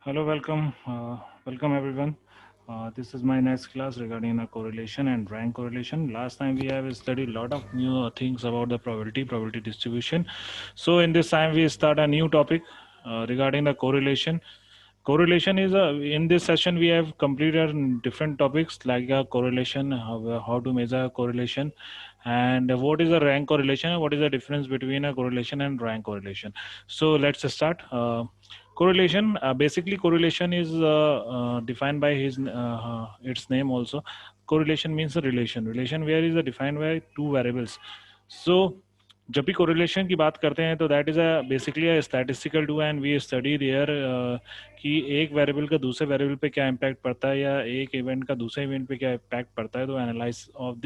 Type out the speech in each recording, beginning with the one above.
Hello, welcome everyone. This is my next class regarding the correlation and rank correlation. Last time we have studied a lot of new things about the probability distribution. So in this time we start a new topic regarding the correlation. Correlation is in this session we have completed different topics like correlation, how to measure correlation, and what is a rank correlation, and what is the difference between a correlation and rank correlation. So let's start. Correlation, basically correlation is defined by its name also. Correlation means a relation where is defined by two variables. So जब भी correlation की बात करते हैं तो that is a basically a statistical tool and we study there कि एक variable का दूसरे वेरिएबल पे क्या इम्पैक्ट पड़ता है या एक इवेंट का दूसरे इवेंट पे क्या इम्पैक्ट पड़ता है. तो analyse of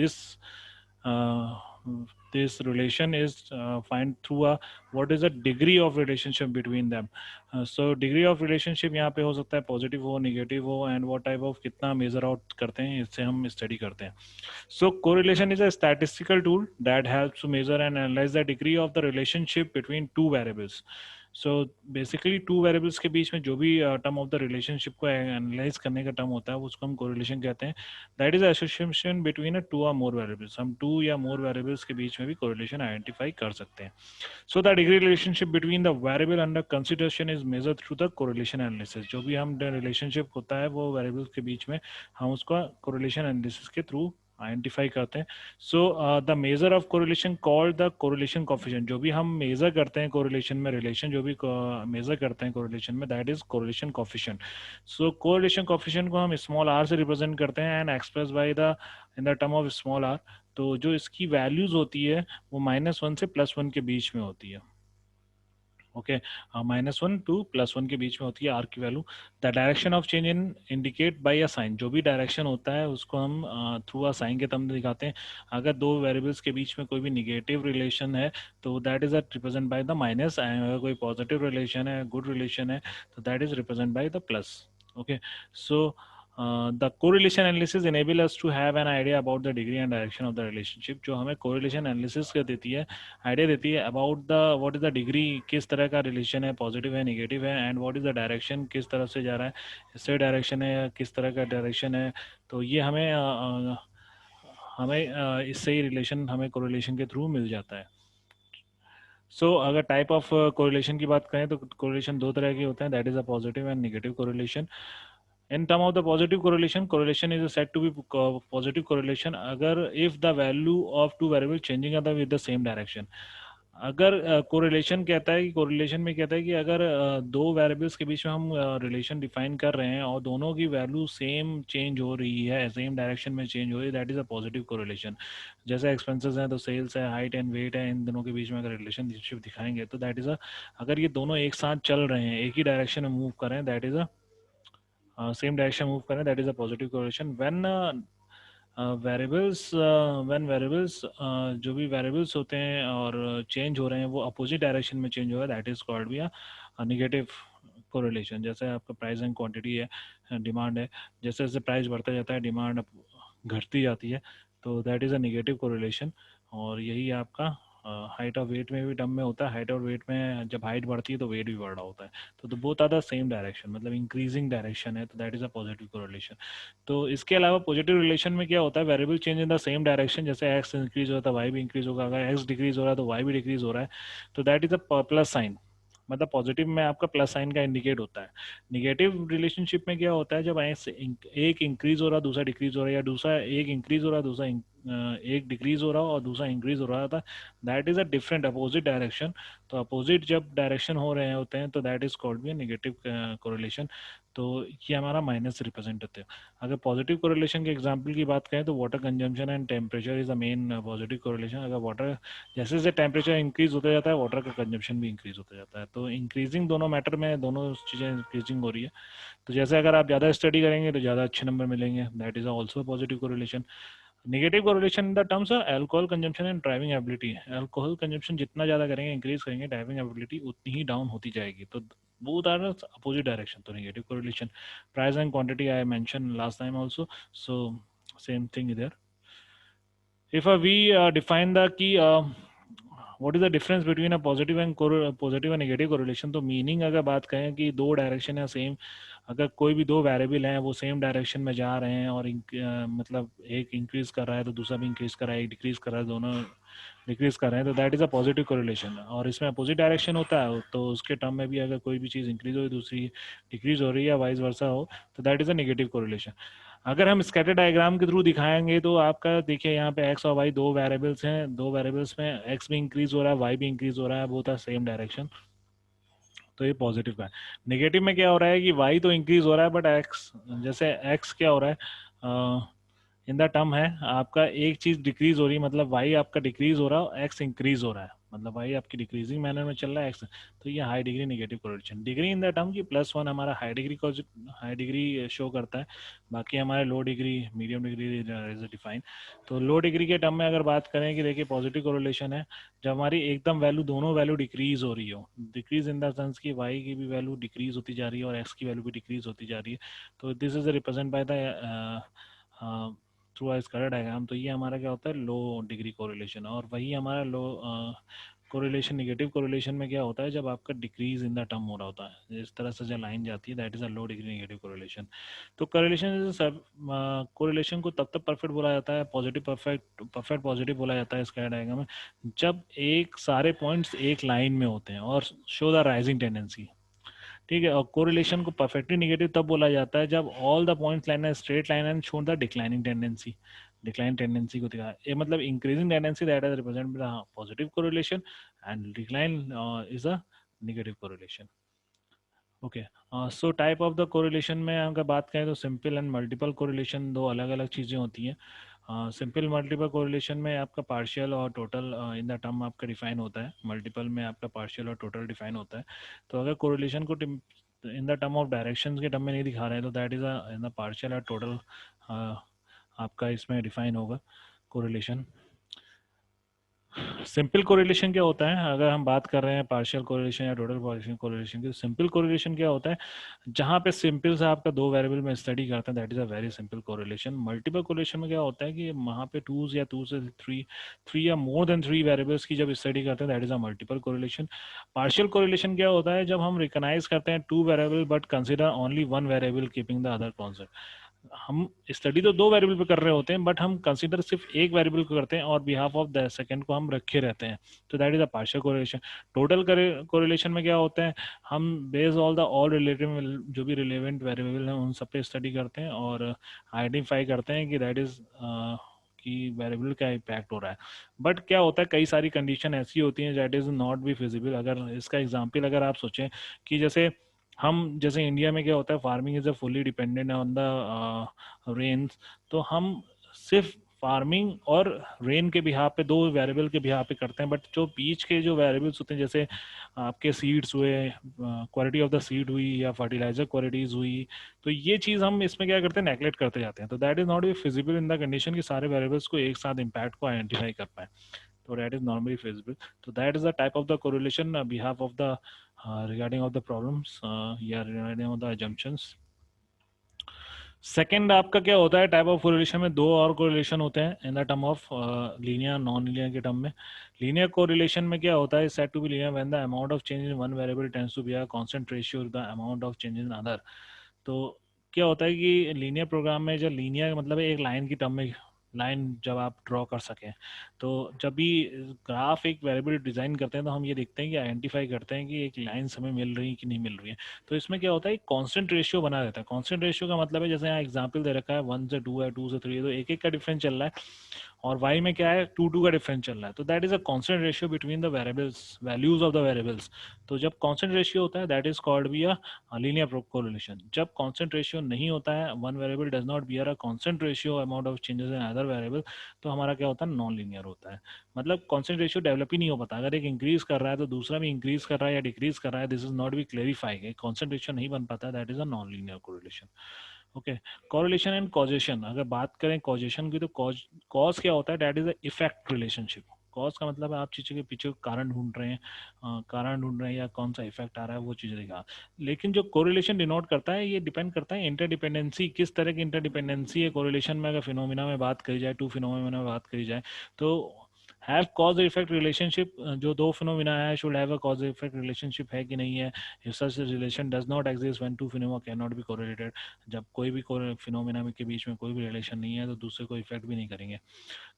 this relation is find through a what is the degree of relationship between them. So degree of relationship यहाँ पे हो सकता है पॉजिटिव हो, नेगेटिव हो, एंड what टाइप ऑफ कितना मेजर आउट करते हैं इससे हम स्टडी करते हैं. So correlation is a statistical tool that helps to measure and analyze the degree of the relationship between two variables. So basically two variables के बीच में जो भी term of the relationship को analyze करने का term होता है उसको हम correlation कहते हैं. That is association between a two or more variables. हम two या more variables के बीच में भी correlation identify कर सकते हैं. So the degree relationship between the variable under consideration is measured through the correlation analysis. जो भी हम relationship होता है वो variables के बीच में हम उसका correlation analysis के through आइडेंटिफाई करते हैं. So the measure of correlation called the correlation coefficient. जो भी हम मेजर करते हैं कोरिलेशन में, रिलेशन जो भी मेजर करते हैं कोरिलेशन में, that is correlation coefficient. So correlation coefficient को हम स्मॉल आर से रिप्रेजेंट करते हैं and express by the in the term of small R. तो जो इसकी वैल्यूज होती है वो -1 से +1 के बीच में होती है. ओके, -1 टू +1 के बीच में होती है आर की value. The direction of change in indicate by a sign. जो भी डायरेक्शन होता है उसको हम थ्रू अ साइन के तम दिखाते हैं. अगर दो वेरिएबल्स के बीच में कोई भी निगेटिव रिलेशन है तो that is represent by the minus, and अगर कोई पॉजिटिव रिलेशन है, गुड रिलेशन है, तो that is represent by the plus. Okay, so the correlation analysis enable us to have an idea about the degree and direction of the relationship. जो हमें correlation analysis कर देती है, idea देती है about the what is the degree, किस तरह का रिलेशन है, पॉजिटिव है, नेगेटिव है, and what is the direction, किस तरफ से जा रहा है, स्ट्रेट डायरेक्शन है या किस तरह का डायरेक्शन है. तो ये हमें इससे ही रिलेशन हमें कोरिलेशन के थ्रू मिल जाता है. सो अगर टाइप ऑफ कोरिलेशन की बात करें तो कोरिलेशन दो तरह के होते हैं, that is a positive and negative correlation. In term of the positive correlation, correlation is said to be positive correlation अगर if the value of two variables changing are with the same direction. अगर correlation कहता है कि correlation में कहता है कि अगर दो वेरिएबल्स के बीच में हम रिलेशन डिफाइन कर रहे हैं और दोनों की वैल्यू सेम चेंज हो रही है, सेम डायरेक्शन में चेंज हो रही है, that is a positive correlation. जैसे एक्सपेंसेस हैं तो सेल्स है, हाइट एंड वेट है, इन दोनों के बीच में अगर रिलेशनशिप दिखाएंगे तो दैट इज अ, अगर ये दोनों एक साथ चल रहे हैं, एक ही डायरेक्शन में मूव कर रहे हैं, that is a same direction move करें, that is a positive correlation. When variables जो भी वेरिएबल्स होते हैं और चेंज हो रहे हैं वो अपोजिट डायरेक्शन में चेंज हो रहा है, that is called be a negative correlation. जैसे आपका प्राइस एंड क्वांटिटी है, डिमांड है, जैसे जैसे प्राइस बढ़ता जाता है डिमांड घटती जाती है, तो that is a negative correlation. और यही आपका हाइट और वेट में भी टर्म में होता है. हाइट और वेट में जब हाइट बढ़ती है तो वेट भी बढ़ रहा होता है, तो both are the same direction, मतलब इंक्रीजिंग डायरेक्शन है, तो that is a positive correlation. तो इसके अलावा पॉजिटिव रिलेशन में क्या होता है, variable change in the same direction. जैसे एक्स इंक्रीज हो रहा है तो वाई भी इंक्रीज होगा, अगर एक्स डिक्रीज हो रहा है तो वाई भी डिक्रीज हो रहा है, तो that is a plus sign. मतलब पॉजिटिव में आपका प्लस साइन का इंडिकेट होता है. निगेटिव रिलेशनशिप में क्या होता है, जब एक इंक्रीज हो रहा दूसरा डिक्रीज हो रहा है, या दूसरा एक इंक्रीज हो रहा दूसरा एक डिक्रीज हो रहा और दूसरा इंक्रीज हो रहा था, that is a different opposite direction. तो अपोजिट जब डायरेक्शन हो रहे होते हैं तो that is called be negative correlation. तो ये हमारा माइनस रिप्रेजेंट होते हैं. अगर पॉजिटिव कोरिलेशन के एग्जांपल की बात करें तो water consumption and temperature is the main positive correlation. अगर वाटर जैसे जैसे टेम्परेचर इंक्रीज होता जाता है वाटर का कंजम्पशन भी इंक्रीज होता जाता है. तो इंक्रीजिंग दोनों मैटर में दोनों चीज़ें इंक्रीजिंग हो रही है. तो जैसे अगर आप ज़्यादा स्टडी करेंगे तो ज़्यादा अच्छे नंबर मिलेंगे, that is also positive correlation. Negative correlation in the terms of alcohol consumption and driving ability. Alcohol consumption जितना ज़्यादा करेंगे, इंक्रीज करेंगे, ड्राइविंग एबिलिटी उतनी ही डाउन होती जाएगी. तो both are opposite direction, तो negative correlation. Price and quantity I mentioned last time also, so same thing there. If we define the key what is the difference between a positive and negative correlation? तो meaning अगर बात करें कि दो direction है same, अगर कोई भी दो वेरिएबल हैं वो सेम डायरेक्शन में जा रहे हैं और मतलब एक इंक्रीज कर रहा है तो दूसरा भी इंक्रीज कर रहा है, एक डिक्रीज कर रहा है, दोनों डिक्रीज कर रहे हैं, तो that is a positive correlation. और इसमें अपोजिट डायरेक्शन होता है तो उसके टर्म में भी अगर कोई भी चीज़ इंक्रीज हो दूसरी डिक्रीज हो रही है या वाइस वर्सा हो, तो that is a negative correlation. अगर हम स्कैटर डायग्राम के थ्रू दिखाएंगे तो आपका देखिए यहाँ पे एक्स और वाई दो वेरिएबल्स हैं, दो वेरिएबल्स में एक्स भी इंक्रीज हो रहा है, वाई भी इंक्रीज हो रहा है, बोथ आर सेम डायरेक्शन, तो ये पॉजिटिव का है। नेगेटिव में क्या हो रहा है कि वाई तो इंक्रीज हो रहा है बट एक्स, जैसे एक्स क्या हो रहा है इन द टर्म है आपका एक चीज डिक्रीज हो रही है, मतलब वाई आपका डिक्रीज हो रहा है, एक्स इंक्रीज हो रहा है, मतलब वाई आपकी डिक्रीजिंग मैनर में चल रहा है एक्स, तो ये high degree negative correlation. Degree in the term की +1 हमारा हाई डिग्री शो करता है, बाकी हमारे low degree medium degree is define. तो लो डिग्री के टर्म में अगर बात करें कि देखिए पॉजिटिव कोरिलेशन है जब हमारी एकदम वैल्यू दोनों वैल्यू डिक्रीज हो रही हो, डिक्रीज इन द सेंस की वाई की भी वैल्यू डिक्रीज होती जा रही है और एक्स की वैल्यू भी डिक्रीज होती जा रही है, तो this is represent by the through a scalar diagram. तो ये हमारा क्या होता है लो डिग्री कोरिलेशन। और वही हमारा लो कोरिलेशन नेगेटिव कोरिलेशन में क्या होता है जब आपका डिक्रीज इन द टर्म हो रहा होता है, इस तरह से जो लाइन जाती है that is a low degree negative correlation. तो कोरिलेशन सब कोरिलेशन को तब तक परफेक्ट बोला जाता है, पॉजिटिव परफेक्ट परफेक्ट पॉजिटिव बोला जाता है स्केलर डायग्राम में, जब एक सारे पॉइंट्स एक लाइन में होते हैं और शो द राइजिंग टेंडेंसी। ठीक है, और कोरिलेशन को परफेक्टली नेगेटिव तब बोला जाता है जब ऑल द पॉइंट्स लाइन है straight line and show the declining tendency, decline tendency को दिखा ये मतलब increasing tendency that is represent by the positive correlation and decline is a negative correlation. Okay, so type of the correlation में अगर बात करें तो सिंपल एंड मल्टीपल कोरिलेशन दो अलग अलग चीज़ें होती हैं। सिंपल मल्टीपल कोरिलेशन में आपका पार्शियल और टोटल इन द टर्म आपका डिफाइन होता है, मल्टीपल में आपका पार्शियल और टोटल डिफाइन होता है। तो अगर कोरिलेशन को इन द टर्म ऑफ डायरेक्शन के टर्म में नहीं दिखा रहे हैं तो that is in the partial और टोटल आपका इसमें डिफाइन होगा कोरिलेशन। सिंपल कोरिलेशन क्या होता है अगर हम बात कर रहे हैं पार्शियल कोरिलेशन या टोटल पार्शियल कोरिलेशन की? सिंपल कोरिलेशन क्या होता है जहाँ पे सिंपल से आपका दो वेरिएबल में स्टडी करते हैं that is a very simple correlation. Multiple correlation में क्या होता है कि वहाँ पे टूज या टू से थ्री थ्री या मोर देन थ्री वेरिएबल्स की जब स्टडी करते हैं that is a multiple correlation. Partial correlation क्या होता है जब हम रिकॉग्नाइज करते हैं two variable but consider only one variable keeping the other concept. हम स्टडी तो दो वेरिएबल पे कर रहे होते हैं बट हम कंसीडर सिर्फ एक वेरिएबल को करते हैं और बिहाफ ऑफ द सेकंड को हम रखे रहते हैं, तो that is a partial correlation. Total correlation में क्या होता है हम base all the all relative जो भी रिलेवेंट वेरिएबल हैं उन सब पे स्टडी करते हैं और आइडेंटिफाई करते हैं कि दैट इज कि वेरिएबल क्या इम्पैक्ट हो रहा है। बट क्या होता है कई सारी कंडीशन ऐसी होती हैं that is not be feasible. अगर इसका एग्जांपल अगर आप सोचें कि जैसे इंडिया में क्या होता है farming is a fully dependent on the rains, तो हम सिर्फ फार्मिंग और रेन के बिहाफ पे दो वेरिएबल के बिहाफ पे करते हैं, बट जो बीच के जो वेरिएबल्स होते हैं जैसे आपके सीड्स हुए, क्वालिटी ऑफ द सीड हुई या फर्टिलाइजर क्वालिटीज हुई, तो ये चीज़ हम इसमें क्या करते हैं नेगलेक्ट करते जाते हैं, तो that is not be feasible in the condition कि सारे वेरिएबल्स को एक साथ इम्पैक्ट को आइडेंटिफाई कर पाए, so that is normally feasible. So that is the type of the correlation behalf of the regarding of the problems, yeah, regarding of the assumptions. Second आपका क्या होता है टाइप ऑफ कोरिलेशन में दो और कोरिलेशन होते हैं in the term of linear non linear के टर्म में। लीनियर कोरिलेशन में क्या होता है said to be linear when the amount of change in one variable tends to be a constant ratio the amount of change in other. तो क्या होता है कि लीनियर प्रोग्राम में जब लीनियर मतलब है एक लाइन की टर्म में लाइन जब आप ड्रॉ कर सकें, तो जब भी ग्राफ एक वेरिएबल डिजाइन करते हैं तो हम ये देखते हैं कि आइडेंटिफाई करते हैं कि एक लाइन हमें मिल रही है कि नहीं मिल रही है। तो इसमें क्या होता है एक कांस्टेंट रेशियो बना रहता है। कांस्टेंट रेशियो का मतलब है जैसे यहाँ एग्जांपल दे रखा है 1 से 2 है, 2 से 3 है, तो एक एक का डिफरेंस चल रहा है और y में क्या है 2 2 का डिफरेंस चल रहा है, तो that is a constant ratio between the variables values of the variables. तो जब कांस्टेंट रेशियो होता है that is called be a linear correlation. जब कांस्टेंट रेशियो नहीं होता है one variable does not bear a constant ratio amount of changes in other variable, तो हमारा क्या होता है नॉन लीनियर होता है। मतलब कांस्टेंट रेशियो डेवलप ही नहीं हो पाता, अगर एक इंक्रीज कर रहा है तो दूसरा भी इंक्रीज कर रहा है या डिक्रीज कर रहा है, this is not be clarified, constant ratio नहीं बन पाता, that is a non linear correlation. Okay, correlation and causation अगर बात करें कॉजेशन की तो कॉज क्या होता है that is a effect relationship. Cause का मतलब है आप चीज़ों के पीछे कारण ढूंढ रहे हैं, कारण ढूंढ रहे हैं या कौन सा इफेक्ट आ रहा है वो चीज़ दिखा। लेकिन जो कोरिलेशन डिनोट करता है ये डिपेंड करता है इंटरडिपेंडेंसी, किस तरह की इंटरडिपेंडेंसी है कोरिलेशन में। अगर फिनोमिना में बात करी जाए, टू फिनोमिना में बात करी जाए तो हैव कॉज इफेक्ट रिलेशनशिप, जो दो फिनोमिना है should have a cause effect relationship है कि नहीं है. If such relation does not exist when two phenomena can not be correlated, जब कोई भी फिनोमिना के बीच में कोई भी रिलेशन नहीं है तो दूसरे को इफेक्ट भी नहीं करेंगे.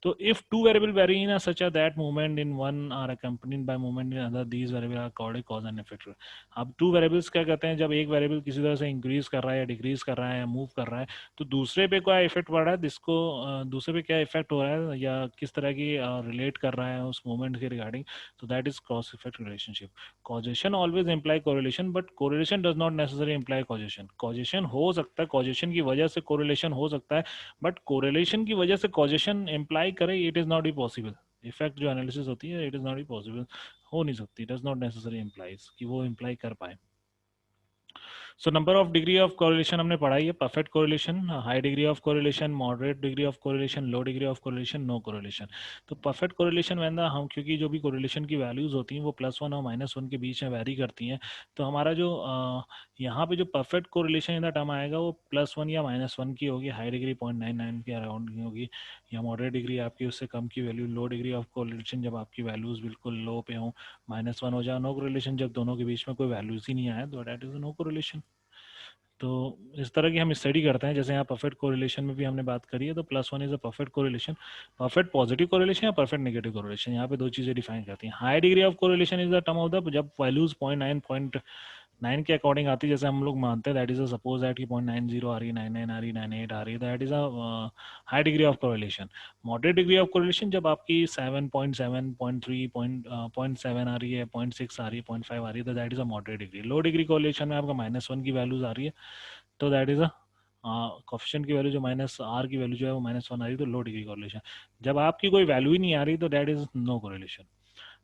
So if two variable vary in a such a that movement in one are accompanied by movement in other, these variable are called a cause and effect. अब two variables क्या कहते हैं, जब एक variable किसी तरह से increase कर रहा है या decrease कर रहा है या move कर रहा है तो दूसरे पे क्या इफेक्ट पड़ रहा है, जिसको दूसरे पे क्या इफेक्ट हो रहा है या किस तरह की रिलेट कर रहा है उस मोमेंट के रिगार्डिंग. तो that is cause effect relationship. Causation always imply correlation but correlation does not necessary imply causation. Causation हो सकता है, कॉजेशन की वजह से कोरिलेशन हो सकता है, बट कोरिलेशन की वजह से कॉजेशन इम्प्लाई करे, it is not E possible. Effect जो एनालिसिस होती है it is not E possible, हो नहीं सकती, डज नॉट नेसेसरी इम्प्लाइज कि वो इम्प्लाई कर पाए. So number of degree of correlation हमने पढ़ाई है. Perfect correlation, high degree of correlation, moderate degree of correlation, low degree of correlation, no correlation. तो परफेक्ट कोरिलेशन वैन हम, क्योंकि जो भी कोरिलेशन की वैल्यूज होती हैं वो +1 और -1 के बीच में वैरी करती हैं, तो हमारा जो यहाँ पे जो perfect correlation in the term आएगा वो +1 या -1 की होगी. हाई डिग्री 0.99 के अराउंड की होगी, या मॉडरेट डिग्री आपकी उससे कम की value. Low degree of correlation जब आपकी वैल्यूज बिल्कुल लो पे हों, -1 हो जाए. नो कोरिलेशन जब दोनों के बीच में कोई वैल्यूज ही नहीं आए, तो दैट इज नो कोरिलेशन. तो इस तरह की हम स्टडी करते हैं. जैसे यहाँ परफेक्ट कोरिलेशन में भी हमने बात करी है, तो +1 is a perfect correlation. Perfect positive correlation या परफेक्ट नेगेटिव कोरिलेशन, यहाँ पे दो चीजें डिफाइन करती हैं. High degree of correlation is the term of the, जब वैल्यूज 0.9 के अकॉर्डिंग आती है, जैसे हम लोग मानते हैं दैट इज सपोज दैट की 0.90 आ रही है, 99 आ रही है, 98 आ रही है, that is a high degree of correlation. Moderate degree of correlation जब आपकी 7.7, 0.3, 0.7 आ रही है, 0.6 आ रही है, 0.5 आ रही है, तो that is a moderate degree. Low degree correlation में आपका -1 की वैल्यूज आ रही है, तो दैट इज अ कोफिशिएंट की वैल्यू जो -r की वैल्यू जो है वो -1 आ रही है, तो लो डिग्री कोरिलेशन. जब आपकी कोई वैल्यू ही नहीं आ रही तो दैट इज नो कोरिलेशन.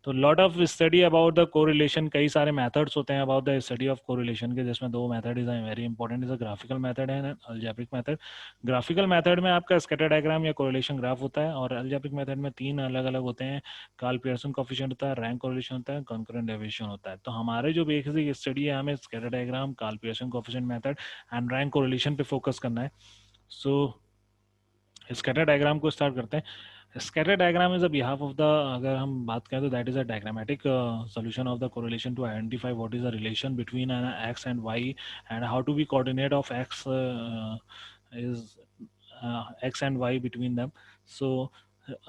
तो lot of study about the correlation, कई सारे मेथड्स होते हैं about the study of correlation के, जिसमें दो method is very important, is a graphical method and algebraic method. Graphical method में आपका स्कैटर डायग्राम या कोरिलेशन ग्राफ होता है, और अलजेब्रिक मेथड में तीन अलग अलग होते हैं. कार्ल पियर्सन कोफिशिएंट होता है, रैंक कोरिलेशन होता है, कॉन्करेंट डेविएशन होता है. तो हमारे जो बेसिक स्टडी है, हमें scatter diagram, Karl Pearson coefficient method and rank correlation पे फोकस करना है. सो स्कैटर डायग्राम को स्टार्ट करते हैं. Scatter diagram is a behalf of the, अगर हम बात करें तो that is a diagrammatic solution of the correlation to identify what is the relation between an X and Y, and how to be coordinate of X is X and Y between them. So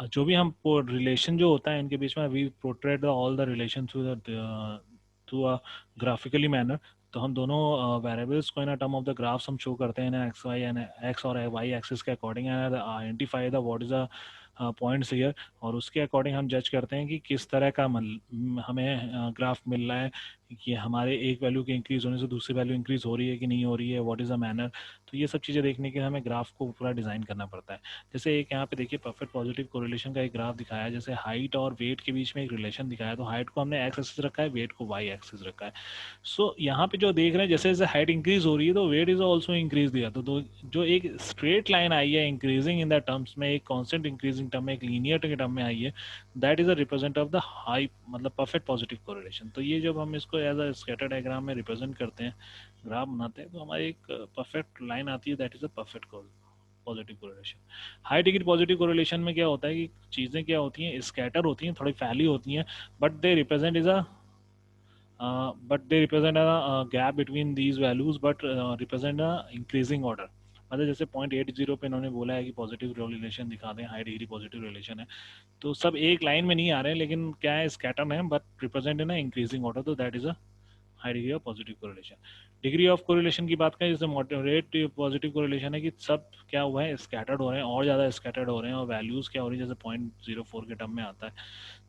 जो भी हम relation जो होता है इनके बीच में, we portrait all the relation through a graphically manner. तो हम दोनों वेरिएबल्स को in term of the graphs हम शो करते हैं एक्स वाई एंड एक्स और वाई एक्सिस के according, and identify the what is the points here, और उसके अकॉर्डिंग हम जज करते हैं कि किस तरह का हमें ग्राफ मिल रहा है, कि हमारे एक वैल्यू के इंक्रीज होने से दूसरी वैल्यू इंक्रीज हो रही है कि नहीं हो रही है, व्हाट इज द मैनर. तो ये सब चीज़ें देखने के लिए हमें ग्राफ को पूरा डिज़ाइन करना पड़ता है. जैसे एक यहाँ पे देखिए परफेक्ट पॉजिटिव कोरिलेशन का एक ग्राफ दिखाया है, जैसे हाइट और वेट के बीच में एक रिलेशन दिखाया है, तो हाइट को हमने एक्स एक्सिस रखा है, वेट को वाई एक्सिस रखा है. सो यहाँ पे जो देख रहे हैं, जैसे जैसे हाइट इंक्रीज हो रही है तो वेट इज ऑल्सो इंक्रीज दिया, तो जो एक स्ट्रेट लाइन आई है इंक्रीजिंग इन द टर्म्स में, एक कांस्टेंट इंक्रीजिंग टर्म में, एक लीनियर के टर्म में आई है, that is a represent of the high, मतलब परफेक्ट पॉजिटिव कोरिलेशन. तो ये जब हम इसको एज अ स्कैटर डायग्राम में रिप्रेजेंट करते हैं, ग्राफ बनाते हैं, तो हमारी एक परफेक्ट लाइन आती है, that is a perfect positive correlation. High degree positive correlation में क्या होता है कि चीज़ें क्या होती हैं, स्कैटर होती हैं, थोड़ी फैली होती हैं, but they represent is a but they represent a gap between these values, but represent a increasing order. मतलब जैसे 0.80 पे इन्होंने बोला है कि पॉजिटिव रिलेशन दिखा दें, हाई डिग्री पॉजिटिव रिलेशन है, तो सब एक लाइन में नहीं आ रहे हैं, लेकिन क्या है, स्कैटर है, but represent in increasing order, तो that is a high degree of positive correlation. Degree of correlation की बात करें, जैसे मॉडरेट पॉजिटिव कोरिलेशन है कि सब क्या हुआ है, स्कैटर्ड हो रहे हैं, और ज़्यादा स्कैटर्ड हो रहे हैं, और वैल्यूज़ क्या हो रही है, जैसे 0.04 के टर्म में आता है,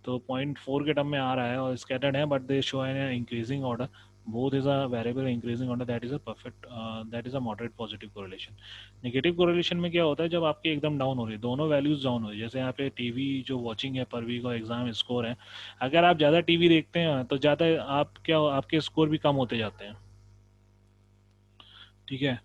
तो 0.4 के टर्म में आ रहा है और स्कैटर्ड है, but they show an increasing order, both is a variable increasing order, that is a perfect that is a moderate positive correlation. Negative correlation में क्या होता है, जब आपकी एकदम डाउन हो रही है, दोनों वैल्यूज डाउन हो रही है, जैसे यहाँ पे टीवी जो वॉचिंग है पर वीक और एग्जाम स्कोर है, अगर आप ज़्यादा टीवी देखते हैं तो ज़्यादा आप क्या, आपके स्कोर भी कम होते जाते हैं. ठीक है.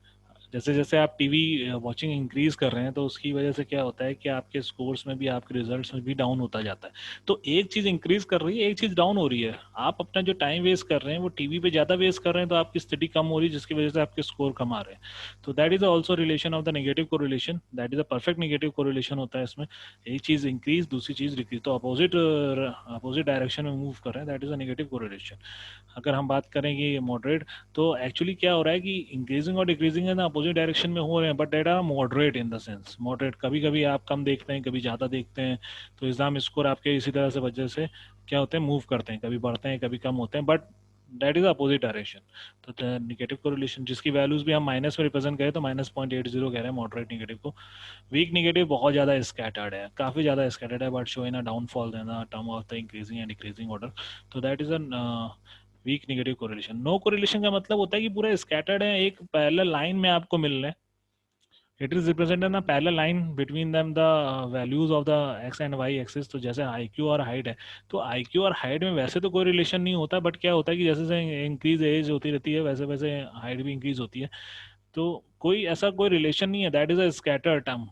जैसे जैसे आप टीवी वॉचिंग इंक्रीज कर रहे हैं तो उसकी वजह से क्या होता है कि आपके स्कोर्स में भी, आपके रिजल्ट्स में भी डाउन होता जाता है। तो एक चीज इंक्रीज कर रही है, एक चीज डाउन हो रही है। आप अपना जो टाइम वेस्ट कर रहे हैं वो टीवी पे ज्यादा वेस्ट कर रहे हैं, तो आपकी स्टडी कम हो रही है, जिसकी वजह से आपके स्कोर कम आ रहे हैं। तो that is also relation of the negative correlation, that is a perfect negative correlation होता है इसमें। एक चीज इंक्रीज, दूसरी चीज डिक्रीज, तो अपोजिट अपोजिट डायरेक्शन में मूव कर रहे हैं, that is a negative correlation. अगर हम बात करें कि मॉडरेट, तो एक्चुअली क्या हो रहा है कि इंक्रीजिंग और डिक्रीजिंग है ना अपोजिट डायरेक्शन में हो रहे हैं, but that are moderate in the sense moderate. कभी कभी आप कम देखते हैं, कभी ज़्यादा देखते हैं, तो एग्जाम स्कोर आपके इसी तरह से वजह से क्या होते हैं, मूव करते हैं, कभी बढ़ते हैं कभी कम होते हैं, but that is opposite direction. तो निगेटिव कोरिलेशन जिसकी वैल्यूज भी हम माइनस में रिप्रेजेंट करें तो -0.80 कह रहे हैं मॉडरेट निगेटिव को। वीक निगेटिव बहुत ज़्यादा स्कैटर्ड है, काफ़ी ज़्यादा स्कैटर्ड है, but show in a downfall in the term of the increasing and decreasing order. तो that is a weak negative correlation. No correlation का मतलब होता है कि पूरा स्कैटर्ड है, एक पैरेलल लाइन में आपको मिल रहे हैं। It is represented in parallel line between them the values of the x and y axis. तो जैसे आई क्यू और हाइट है, तो आई क्यू और हाइट में वैसे तो कोई रिलेशन नहीं होता, बट क्या होता है कि जैसे जैसे इंक्रीज एज होती रहती है वैसे वैसे हाइट भी इंक्रीज होती है। तो कोई ऐसा कोई रिलेशन नहीं है, that is a scattered term.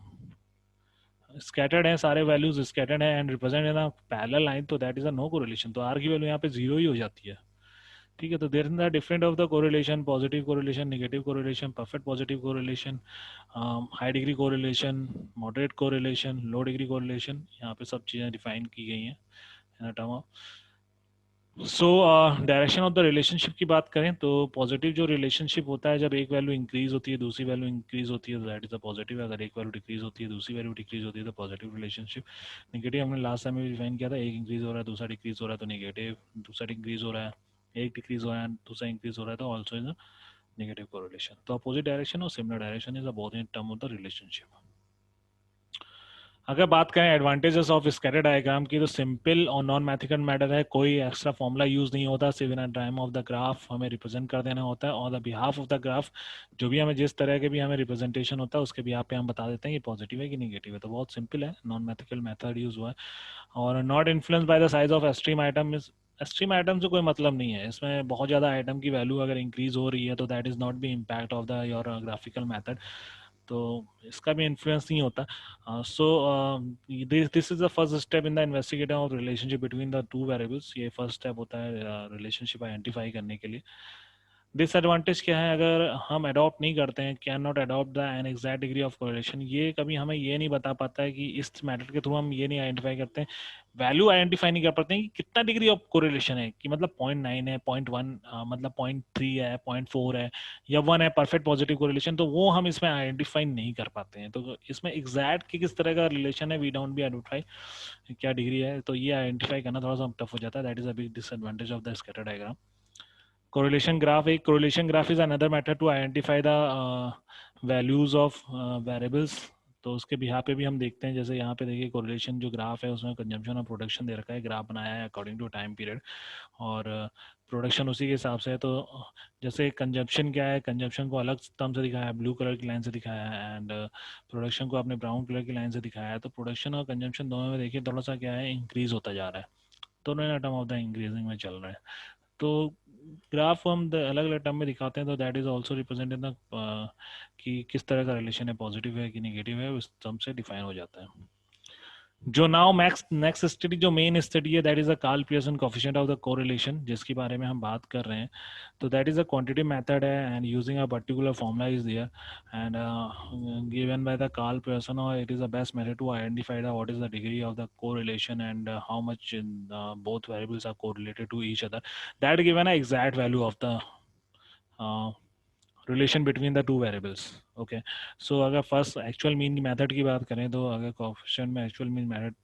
Scattered है, सारे वैल्यूज स्कैटर्ड है and represent in a parallel line, तो that is a no correlation. तो आर की वैल्यू यहाँ पे जीरो ही हो जाती है। ठीक है, तो there is the different of the correlation, positive correlation, negative correlation, perfect positive correlation, high degree correlation, moderate correlation, low degree correlation, यहाँ पे सब चीज़ें डिफाइन की गई हैं इन term of. So direction of the relationship की बात करें तो पॉजिटिव जो रिलेशनशिप होता है, जब एक वैल्यू इंक्रीज होती है दूसरी वैल्यू इंक्रीज होती है, तो दैट इज अ पॉजिटिव। अगर एक वैल्यू डिक्रीज होती है दूसरी वैल्यू डिक्रीज होती है तो पॉजिटिव रिलेशनशिप। नेगेटिव हमने लास्ट टाइम में डिफाइन किया था, एक इंक्रीज हो रहा है दूसरा डिक्रीज हो रहा है तो नेगेटिव, दूसरा डिक्रीज हो रहा है, एक डिक्रीज हो रहा है दूसरा इंक्रीज हो रहा है तो also is a negative correlation. तो अपोजिट डायरेक्शन और similar direction is a both in term of the relationship. अगर बात करें एडवांटेजेस ऑफ स्कैटर डायग्राम की, तो सिंपल और नॉन मैथमेटिकल मैटर है, कोई एक्स्ट्रा फॉर्मूला यूज नहीं होता, सिर्फ in time of the graph हमें रिप्रेजेंट कर देना होता है, और the behalf of the graph जो भी हमें जिस तरह के भी हमें रिप्रेजेंटेशन होता है उसके बिहाफ पे हम बता देते हैं ये पॉजिटिव है कि नेगेटिव है। तो बहुत सिंपल है, नॉन मैथमेटिकल मेथड यूज हुआ है। और not influence by the size of extreme item, extreme item से कोई मतलब नहीं है, इसमें बहुत ज़्यादा आइटम की वैल्यू अगर इंक्रीज हो रही है तो that is not be impact of the your graphical method, तो इसका भी इन्फ्लुएंस नहीं होता। So this is the first step in the investigating of relationship between the two variables. ये फर्स्ट स्टेप होता है रिलेशनशिप आइडेंटिफाई करने के लिए। डिसएडवांटेज क्या है अगर हम अडॉप्ट नहीं करते हैं, can not adopt the an exact degree of correlation, ये कभी हमें ये नहीं बता पाता है कि इस मेथड के थ्रू हम ये नहीं आइडेंटिफाई करते हैं, वैल्यू आइडेंटिफाई नहीं कर पाते हैं कि कितना डिग्री ऑफ कोरिलेशन है, कि मतलब 0.9 है, 0.1 मतलब 0.3 है, 0.4 है, या 1 है परफेक्ट पॉजिटिव कोरिलेशन, तो वो हम इसमें आइडेंटिफाई नहीं कर पाते हैं। तो इसमें एग्जैक्ट कि किस तरह का रिलेशन है वी डोंट बी आइडेंटिफाई क्या डिग्री है, तो ये आइडेंटिफाई करना थोड़ा सा टफ हो जाता है, that is a big disadvantage of the scatter diagram. correlation graph, a correlation graph is another method to identify the values of variables। तो उसके बिहार पे भी हम देखते हैं, जैसे यहाँ पे देखिए कोरिलेशन जो ग्राफ है उसमें कंजम्पशन और प्रोडक्शन दे रखा है, ग्राफ बनाया है अकॉर्डिंग टू टाइम पीरियड, और प्रोडक्शन उसी के हिसाब से है। तो जैसे कंजम्पशन क्या है, कंजम्पशन को अलग टर्म से दिखाया है, ब्लू कलर की लाइन से दिखाया है, एंड प्रोडक्शन को आपने ब्राउन कलर की लाइन से दिखाया है। तो प्रोडक्शन और कंजम्पशन दोनों में देखिए थोड़ा सा क्या है, इंक्रीज होता जा रहा है, दोनों इन टर्म ऑफ द इंक्रीजिंग में चल रहा है। तो ग्राफ हम अलग अलग टर्म में दिखाते हैं, तो that is also represented the कि किस तरह का रिलेशन है, पॉजिटिव है कि नेगेटिव है, उस टर्म से डिफाइन हो जाता है। जो नाउ मैक्स नेक्स्ट स्टडी जो मेन स्टडी है, that is the Karl Pearson coefficient of the correlation, जिसके बारे में हम बात कर रहे हैं। तो that is a quantitative method है and using a particular formula is there and given by the Karl Pearson, और it is the best method to identify the what is the degree of the correlation and how much both variables are correlated to each other, that given an exact value of the uh, relation between the two variables। okay, so अगर first actual mean method की बात करें, तो अगर coefficient में actual mean method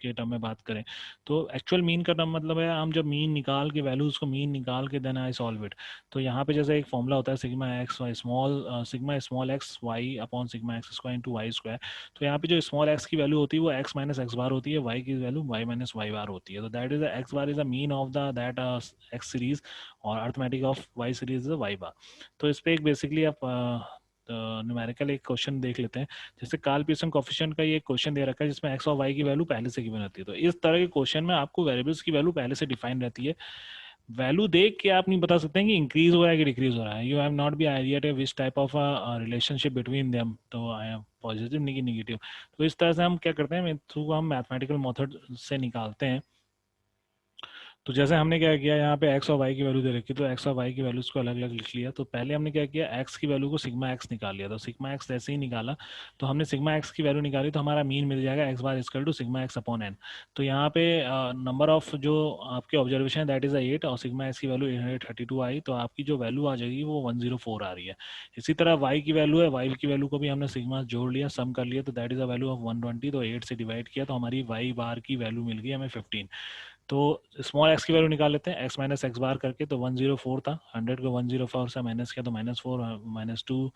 के term में बात करें, तो एक्चुअल मीन का टर्म मतलब है हम जब मीन निकाल के वैल्यूज को मीन निकाल के देन आई सॉल्व इट। तो यहाँ पे जैसे एक फॉर्मूला होता है sigma x y small x y upon sigma x square into y square. तो यहाँ पे जो स्मॉल एक्स की वैल्यू होती है वो एक्स माइनस एक्स बार होती है, वाई की value Y minus Y bar होती है। तो that is X bar is the mean of the that X series, और arithmetic of Y series is Y bar. तो इस पे एक बेसिकली आप न्यूमेरिकल एक क्वेश्चन देख लेते हैं। जैसे कार्ल पियर्सन कोफिशिएंट का ये क्वेश्चन दे रखा है जिसमें एक्स और वाई की वैल्यू पहले से गिवन रहती है। तो इस तरह के क्वेश्चन में आपको वेरिएबल्स की वैल्यू पहले से डिफाइन रहती है, वैल्यू देख के आप नहीं बता सकते हैं कि इंक्रीज हो रहा है कि डिक्रीज हो रहा है. You have not be idea टे which type of relationship between them, तो आई एम पॉजिटिव नहीं कि निगेटिव. तो इस तरह से हम क्या करते हैं, थ्रू हम मैथमेटिकल मेथड से निकालते हैं. तो जैसे हमने क्या किया, यहाँ पे एक्स और वाई की वैल्यू दे रखी, तो एक्स और वाई की वैल्यूज को अलग अलग लिख लिया. तो पहले हमने क्या किया, एक्स की वैल्यू को सिग्मा एक्स निकाल लिया. तो सिग्मा एक्स जैसे ही निकाला, तो हमने सिग्मा एक्स की वैल्यू निकाली, तो हमारा मीन मिल जाएगा x bar equal to sigma x upon n. तो यहाँ पे नंबर ऑफ जो आपके ऑब्जर्वेशन है दैट इज 8, और सिग्मा एक्स की वैल्यू 832 आई, तो आपकी जो वैल्यू आ जाएगी वो 104 आ रही है. इसी तरह वाई की वैल्यू है, वाई की वैल्यू को भी हमने सिग्मा जोड़ लिया, सम कर लिया, तो that is a value of 120. तो 8 से डिवाइड किया तो हमारी वाई बार की वैल्यू मिल गई हमें 15. तो स्मॉल एक्स की वैल्यू निकाल लेते हैं, एक्स माइनस एक्स बार करके. तो 104 था, 100 को 104 से माइनस किया तो -4, -2.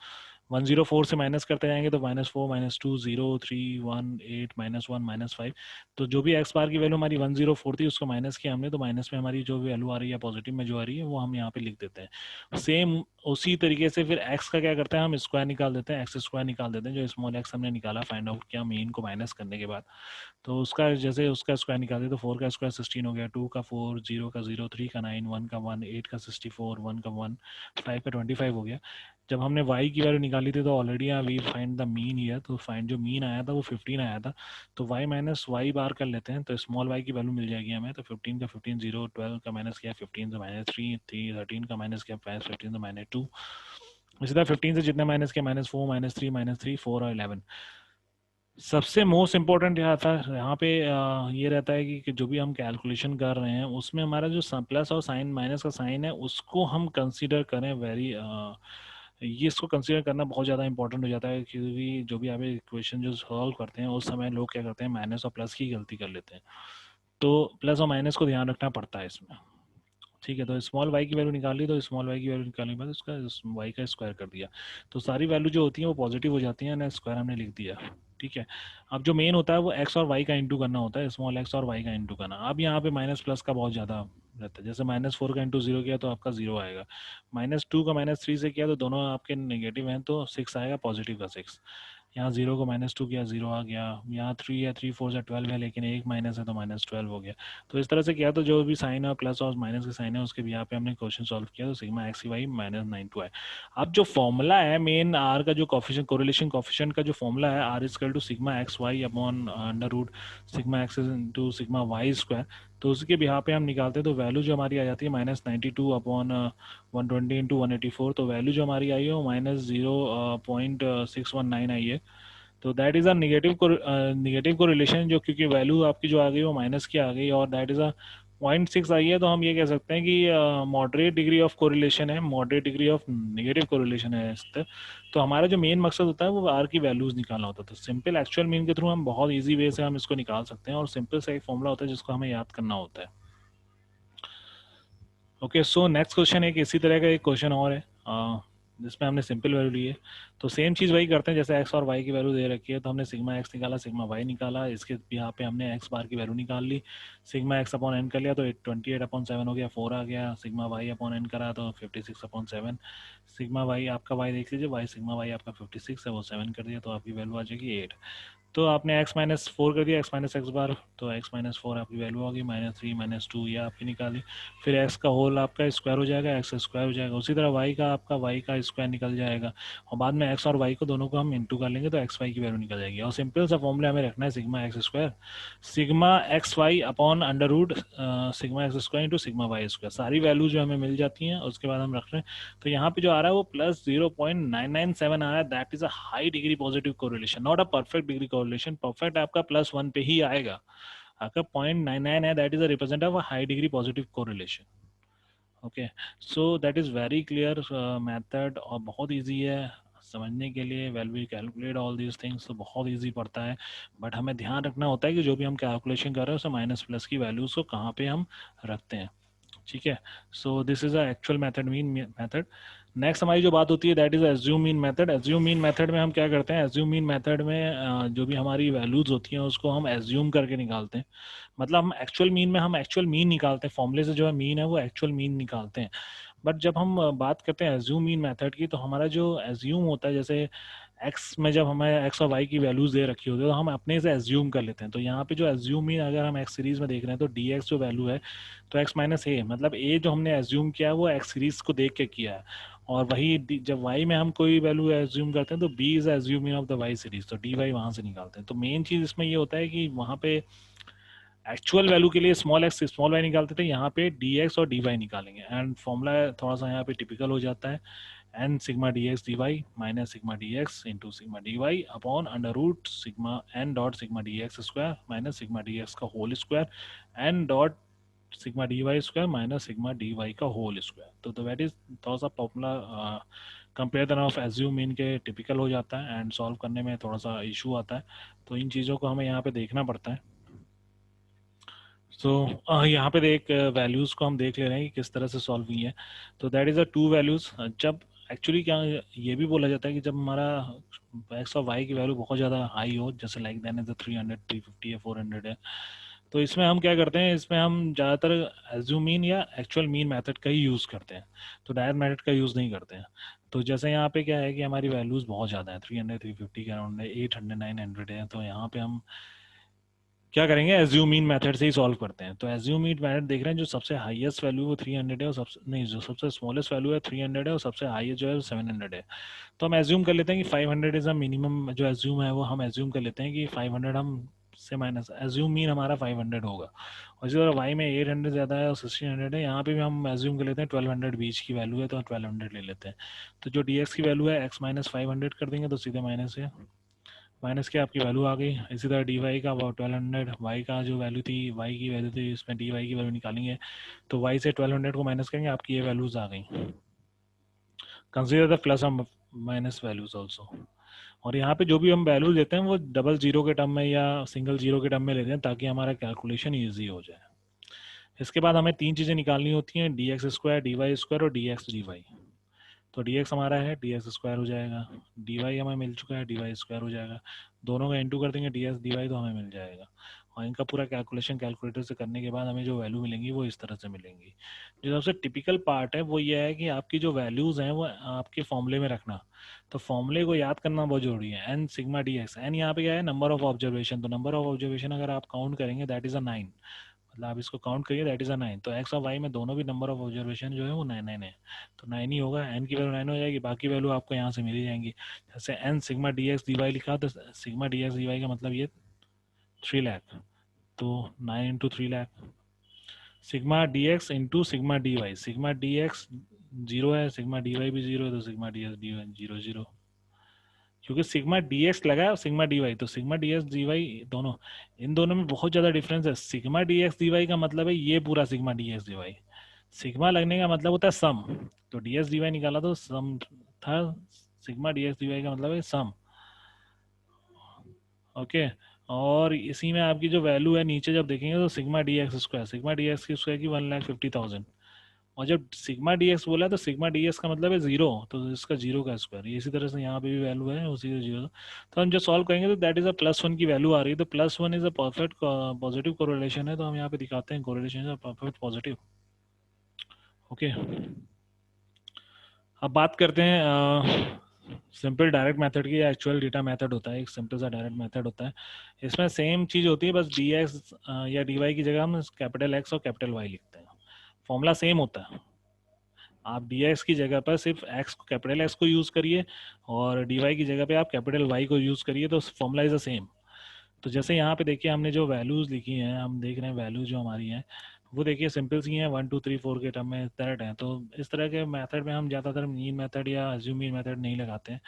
104 से माइनस करते जाएंगे तो -4 -2 0 3 1 8 -1 -5. तो जो भी एक्स बार की वैल्यू हमारी 104 थी उसको माइनस किया हमने, तो माइनस में हमारी जो वैल्यू आ रही है पॉजिटिव में जो आ रही है वो हम यहाँ पे लिख देते हैं. सेम उसी तरीके से फिर एक्स का क्या करते हैं, हम स्क्वायर निकाल देते हैं, एक्स स्क्वायर निकाल देते हैं. जो स्मॉल एक्स हमने निकाला फाइंड आउट किया मीन को माइनस करने के बाद, तो उसका जैसे उसका स्क्वायर निकाले तो 4 का स्क्वायर 16 हो गया, 2 का 4, 0 का 0, 3 का 9, 1 का 1, 8 का 64, 1 का 1, 5 का 25 हो गया. जब हमने y की वैल्यू निकाली थी तो already we find the mean here, तो फाइंड जो मीन आया था वो 15 आया था. तो y माइनस वाई बार कर लेते हैं, तो स्मॉल y की वैल्यू मिल जाएगी हमें. तो 15 का 15 0, 12 का माइनस किया 15 से -3, 13 का माइनस किया 15 से -2. इसी तरह 15 से जितने माइनस किया -4 -3 4 और 11. सबसे मोस्ट इम्पोर्टेंट यहाँ था, यहाँ पे ये रहता है कि जो भी हम कैलकुलेशन कर रहे हैं उसमें हमारा जो प्लस और साइन माइनस का साइन है उसको हम कंसीडर करें. ये इसको कंसीडर करना बहुत ज़्यादा इंपॉर्टेंट हो जाता है, क्योंकि जो भी आप इक्वेशन जो सॉल्व करते हैं उस समय लोग क्या करते हैं, माइनस और प्लस की गलती कर लेते हैं. तो प्लस और माइनस को ध्यान रखना पड़ता है इसमें. ठीक है, तो स्मॉल वाई की वैल्यू निकाली, तो स्मॉल वाई की वैल्यू निकालने के बाद उसका वाई का स्क्वायर कर दिया, तो सारी वैल्यू जो होती है वो पॉजिटिव हो जाती है ना, स्क्वायर हमने लिख दिया. ठीक है. अब जो मेन होता है वो एक्स और वाई का इंटू करना होता है, स्मॉल एक्स और वाई का इंटू करना. अब यहाँ पे माइनस प्लस का बहुत ज़्यादा रहता है. जैसे -4 का इंटू 0 किया तो आपका 0 आएगा, -2 का -3 से किया तो दोनों आपके नेगेटिव हैं तो 6 आएगा, पॉजिटिव का 6. यहाँ 0 को -2 किया 0 आ गया. यहाँ 3 है, 3 4 से 12 है, लेकिन एक माइनस है तो -12 हो गया. तो इस तरह से किया, तो जो भी साइन है प्लस और माइनस के साइन है उसके भी यहाँ पे हमने क्वेश्चन सॉल्व किया, तो सिग्मा एक्स वाई -92 है. अब जो फॉर्मूला है मेन आर का, जो कॉफिशिएंट कोरिलेशन कॉफिशिएंट का जो फॉर्मूला है, R equal to sigma x y upon under root sigma x into sigma Y square. तो उसके भी यहाँ पे हम निकालते हैं, तो वैल्यू जो हमारी आ जाती है -92 अपॉन 120 इंटू 184. तो वैल्यू जो हमारी आई है वो -0.619 आई है. तो दैट इज़ अ निगेटिव को रिलेशन, जो क्योंकि वैल्यू आपकी जो आ गई वो माइनस की आ गई और दैट इज़ अ 0.6 आई है, तो हम ये कह सकते हैं कि मॉडरेट डिग्री ऑफ कोरिलेशन है, moderate degree of negative correlation है इस तरह. तो हमारा जो मेन मकसद होता है वो आर की वैल्यूज़ निकालना होता है. तो सिंपल एक्चुअल मीन के थ्रू हम बहुत ईजी वे से हम इसको निकाल सकते हैं, और सिंपल सा एक फॉर्मूला होता है जिसको हमें याद करना होता है. ओके, सो नेक्स्ट क्वेश्चन एक इसी तरह का एक क्वेश्चन और है जिसमें हमने सिंपल वैल्यू ली है. तो सेम चीज़ वही करते हैं, जैसे एक्स और वाई की वैल्यू दे रखी है तो हमने सिग्मा एक्स निकाला, सिग्मा वाई निकाला, इसके यहाँ पे हमने एक्स बार की वैल्यू निकाल ली, सिग्मा एक्स अपॉन एन कर लिया तो 28/7 हो गया, 4 आ गया. सिग्मा वाई अपॉन एन करा तो 56/7. सिग्मा वाई आपका वाई देख लीजिए, वाई सिग्मा वाई आपका 56 है, वो 7 कर दिया तो आपकी वैल्यू आ जाएगी 8. तो आपने x-4 कर दिया, x-x बार, तो x-4 आपकी वैल्यू होगी -3 -2 ये आपकी निकाली. फिर x का होल आपका स्क्वायर हो जाएगा, x स्क्वायर हो जाएगा. उसी तरह y का आपका y का स्क्वायर निकल जाएगा, और बाद में x और y को दोनों को हम इंटू कर लेंगे तो एक्स वाई की वैल्यू निकल जाएगी. और सिंपल सा फॉर्मूला हमें रखना है, sigma x square sigma x y upon under root sigma x square into sigma Y square. सारी वैल्यू जो हमें मिल जाती हैं उसके बाद हम रख रहे हैं. तो यहाँ पे जो आ रहा है वो +0.997 आ रहा है, that is a high degree positive correlation, not a perfect degree correlation. Perfect आपका +1 पे ही आएगा. आपका 0.99 है, that is a represent of a high degree positive correlation. Okay, so that is very clear method, और बहुत ईजी है समझने के लिए. Well we calculate all these things, तो बहुत ईजी पड़ता है. बट हमें ध्यान रखना होता है कि जो भी हम कैलकुलेशन कर रहे हैं उसमें माइनस प्लस की वैल्यूज को कहाँ पे हम रखते हैं. ठीक है, so this is a actual method, mean method. Next हमारी जो बात होती है that is assume mean method. Assume mean method में हम क्या करते हैं, एज्यूम मीन मेथड में जो भी हमारी वैल्यूज होती हैं उसको हम एज्यूम करके निकालते हैं. मतलब हम एक्चुअल मीन में हम एक्चुअल मीन निकालते हैं, फॉर्मूले से जो है मीन है वो एक्चुअल मीन निकालते हैं. बट जब हम बात करते हैं एज्यूम मीन मेथड की, तो हमारा जो एज्यूम होता है, जैसे एक्स में जब हमें एक्स और वाई की वैल्यूज दे रखी होती है, तो हम अपने से एज्यूम कर लेते हैं। तो यहाँ पे जो एज्यूम मीन अगर हम एक्स सीरीज में देख रहे हैं, तो डी एक्स जो वैल्यू है, तो एक्स माइनस ए, मतलब ए जो हमने एज्यूम किया है वो एक्स सीरीज को देख के किया है। और वही जब वाई में हम कोई वैल्यू एज्यूम करते हैं, तो B is assuming of the Y series, तो डी वाई वहां से निकालते हैं। तो मेन चीज इसमें ये होता है कि वहां पे एक्चुअल वैल्यू के लिए स्मॉल एक्स स्मॉल वाई निकालते थे, यहाँ पे डी एक्स और डी वाई निकालेंगे। एंड फॉर्मूला थोड़ा सा यहाँ पे टिपिकल हो जाता है, N sigma D X D Y minus sigma D X into sigma D Y upon under root sigma N dot sigma D X square minus sigma D X का whole square N dot sigma D Y square minus sigma D Y का whole square. तो that is थोड़ा सा popular compare of assume mean के typical हो जाता है, and solve करने में थोड़ा सा इशू आता है। तो इन चीज़ों को हमें यहाँ पे देखना पड़ता है। तो यहाँ पे देख वैल्यूज को हम देख ले रहे हैं कि किस तरह से सॉल्व हुई है। तो that is a to values. जब एक्चुअली क्या ये भी बोला जाता है कि जब हमारा एक्स और वाई की वैल्यू बहुत ज़्यादा हाई हो, जैसे लाइक देन इज 300 350 है 400 है, तो इसमें हम क्या करते हैं, इसमें हम ज़्यादातर एज्यूम मीन या एक्चुअल मीन मेथड का ही यूज़ करते हैं, तो डायरेक्ट मेथड का यूज़ नहीं करते हैं। तो जैसे यहाँ पे क्या है कि हमारी वैल्यूज़ बहुत ज़्यादा है, 300 350 के अराउंड है, 800 900 है, तो यहाँ पे हम क्या करेंगे, एज्यूम मीन मेथड से ही सॉल्व करते हैं। तो एज्यूम मीन मेथड देख रहे हैं, जो सबसे हाईएस्ट वैल्यू वो 300 है, और सबसे नहीं, जो सबसे स्मॉलेस्ट वैल्यू है 300 है, और सबसे हाईएस्ट जो है वो 700 है। तो हम एज्यूम कर लेते हैं कि 500 इज अ मिनिमम, जो एज्यूम है वो हम एज्यूम कर लेते हैं कि 500 हम से माइनस एज्यूम मीन हमारा 500 होगा। और इसी तरह वाई में 800 ज़्यादा है और 1600 है, यहाँ पे भी हम एज्यूम कर लेते हैं 1200 बीच की वैल्यू है, तो 1200 ले लेते हैं। तो जो डी एक्स की वैल्यू है एक्स माइनस 500 कर देंगे, तो सीधे माइनस है, माइनस के आपकी वैल्यू आ गई। इसी तरह डी वाई का 1200, वाई का जो वैल्यू थी, वाई की वैल्यू थी, इसमें डी वाई की वैल्यू निकालेंगे, तो वाई से 1200 को माइनस करेंगे, आपकी ये वैल्यूज आ गई। कंसीडर द प्लस और माइनस वैल्यूज ऑल्सो। और यहाँ पे जो भी हम वैल्यू लेते हैं वो डबल जीरो के टर्म में या सिंगल जीरो के टर्म में लेते हैं, ताकि हमारा कैलकुलेशन ईजी हो जाए। इसके बाद हमें तीन चीज़ें निकालनी होती हैं, D X square, D Y square और डी एक्स डी वाई। तो डी एक्स हमारा है, डी एक्स स्क्वायर हो जाएगा, डी वाई हमें मिल चुका है, डी वाई स्क्वायर हो जाएगा। दोनों का इंटू कर देंगे डी एक्स डी वाई, तो हमें मिल जाएगा। और इनका पूरा कैलकुलेशन कैलकुलेटर से करने के बाद हमें जो वैल्यू मिलेंगी वो इस तरह से मिलेंगी। जो सबसे टिपिकल पार्ट है वो ये है कि आपकी जो वैल्यूज़ हैं वो आपके फॉर्मूले में रखना। तो फॉर्मूले को याद करना बहुत जरूरी है। N sigma D X, N यहाँ पे क्या है, नंबर ऑफ ऑब्जर्वेशन। तो नंबर ऑफ ऑब्जर्वेशन अगर आप काउंट करेंगे दैट इज़ अ 9, मतलब आप इसको काउंट करिए, दैट इज अ 9। तो एक्स और वाई में दोनों भी नंबर ऑफ ऑब्जर्वेशन जो है वो 9 है, तो 9 ही होगा। एन की वैल्यू 9 हो जाएगी, बाकी वैल्यू आपको यहाँ से मिल ही जाएंगी। जैसे N sigma D X D Y लिखा, तो sigma D X D Y का मतलब ये 3 लाख, तो 9 × 3 lakh. Sigma D X into sigma D Y, sigma D X zero है, सिग्मा डी वाई भी जीरो है, तो sigma D X D Y zero zero, क्योंकि सिग्मा डी एक्स लगा है और सिग्मा डी वाई, तो sigma D X D Y दोनों, इन दोनों में बहुत ज़्यादा डिफरेंस है। Sigma D X D Y का मतलब है ये पूरा sigma D X D Y, sigma लगने का मतलब होता है सम। तो डी एक्स डी वाई निकाला तो सम था, sigma D X D Y का मतलब है सम। ओके। और इसी में आपकी जो वैल्यू है नीचे जब देखेंगे, तो sigma D X square, sigma D x की स्क्वायर की 1,50,000। और जब सिग्मा डी एक्स बोला तो सिग्मा डी एक्स का मतलब है जीरो, तो इसका जीरो का स्क्वायर। इसी तरह से यहाँ पे भी वैल्यू है उसी का जीरो। तो हम जो सॉल्व करेंगे तो दैट इज अ +1 की वैल्यू आ रही है, तो +1 is a perfect positive correlation है, तो हम यहाँ पे दिखाते हैं correlation is a perfect positive. Okay. अब बात करते हैं सिंपल डायरेक्ट मेथड की, या एक्चुअल डेटा मेथड होता है, एक सिंपल सा डायरेक्ट मेथड होता है। इसमें सेम चीज़ होती है, बस डी एक्स या डी वाई की जगह हम कैपिटल एक्स और कैपिटल वाई लिखते हैं। फॉर्मूला सेम होता है, आप डी एक्स की जगह पर सिर्फ एक्स को, कैपिटल एक्स को यूज़ करिए, और डी वाई की जगह पे आप कैपिटल वाई को यूज़ करिए, तो फॉर्मूला इज़ द सेम। तो जैसे यहाँ पे देखिए हमने जो वैल्यूज़ लिखी हैं, हम देख रहे हैं वैल्यू जो हमारी हैं वो देखिए सिंपल सी हैं, 1 2 3 4 के टर्म में डायरेक्ट हैं। तो इस तरह के मेथड में हम ज़्यादातर मीन मेथड या एज्यूम मीन मेथड नहीं लगाते हैं,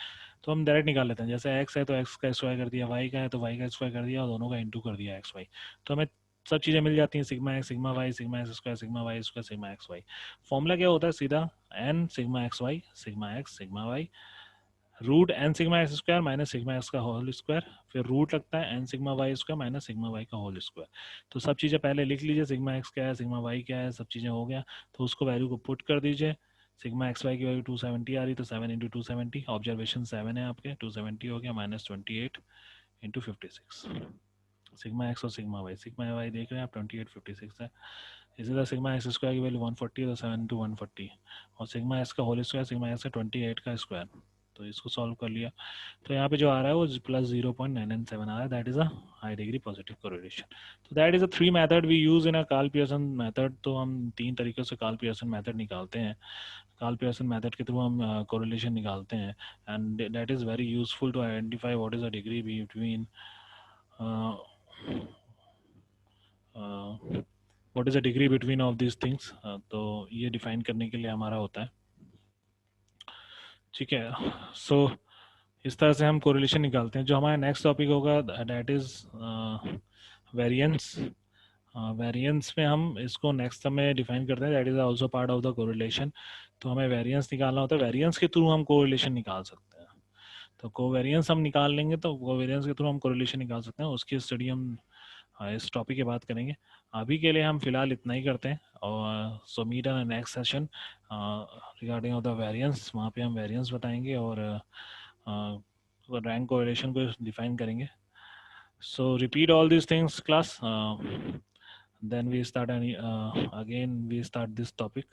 तो हम डायरेक्ट निकाल लेते हैं। जैसे एक्स है तो एक्स का स्क्वायर कर दिया, वाई का है तो वाई का स्क्वायर कर दिया, और दोनों का इंटू कर दिया एक्स वाई, तो हमें सब चीज़ें मिल जाती हैं, sigma X sigma Y sigma x square sigma Y square sigma x Y. Formula क्या होता है, सीधा N sigma x Y sigma X sigma Y root N sigma x square minus sigma X का होल स्क्वायर, फिर root लगता है N sigma Y square minus sigma Y का whole square. तो सब चीज़ें पहले लिख लीजिए, सिग्मा एक्स क्या है सिग्मा वाई क्या है, सब चीज़ें हो गया, तो उसको वैल्यू को पुट कर दीजिए। सिग्मा एक्स वाई की वैल्यू 270 आ रही, तो 7 × 270, ऑब्जर्वेशन 7 है आपके, 270 हो गया माइनस 28 × 56। सिग्मा एक्स और सिग्मा वाई देख रहे हैं आप, 28 56 है। इसी तरह सिग्मा एक्स स्क्वायर की वैल्यू 140 है, तो 7 to 140, और सिग्मा एक्स का होल स्क्वायर, सिग्मा एक्स का 28 का स्क्वायर, तो इसको सॉल्व कर लिया। तो यहाँ पे जो आ रहा है वो प्लस 0.997 आ रहा है, that is a high degree positive correlation. तो that is a three method we use in a Karl Pearson method. तो हम तीन तरीके से कार्ल पियर्सन मेथड निकालते हैं। कार्ल पियर्सन मेथड के थ्रू हम कोरिलेशन निकालते हैं, and that is very useful to identify what is a degree between what is a degree between of this things. तो ये डिफाइन करने के लिए हमारा होता है, ठीक है। सो इस तरह से हम कोरिलेशन निकालते हैं। जो हमारा नेक्स्ट टॉपिक होगा दैट इज वेरिएंस। वेरिएंस में हम इसको नेक्स्ट में डिफाइन करते हैं, that is also part of the correlation. तो हमें वेरिएंस निकालना होता है, वेरिएंस के थ्रू हम कोरिलेशन निकाल सकते हैं। तो कोवेरिएंस हम निकाल लेंगे, तो कोवेरिएंस के थ्रू हम कोरिलेशन निकाल सकते हैं, उसकी स्टडी हम इस टॉपिक के बाद करेंगे। अभी के लिए हम फिलहाल इतना ही करते हैं, और so meet in next session regarding of the variance. वहाँ पे हम वेरिएंस बताएंगे और रैंक कोरिलेशन को डिफाइन करेंगे। सो repeat all these things class, then we start again we start this topic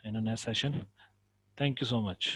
in a next session. Thank you so much.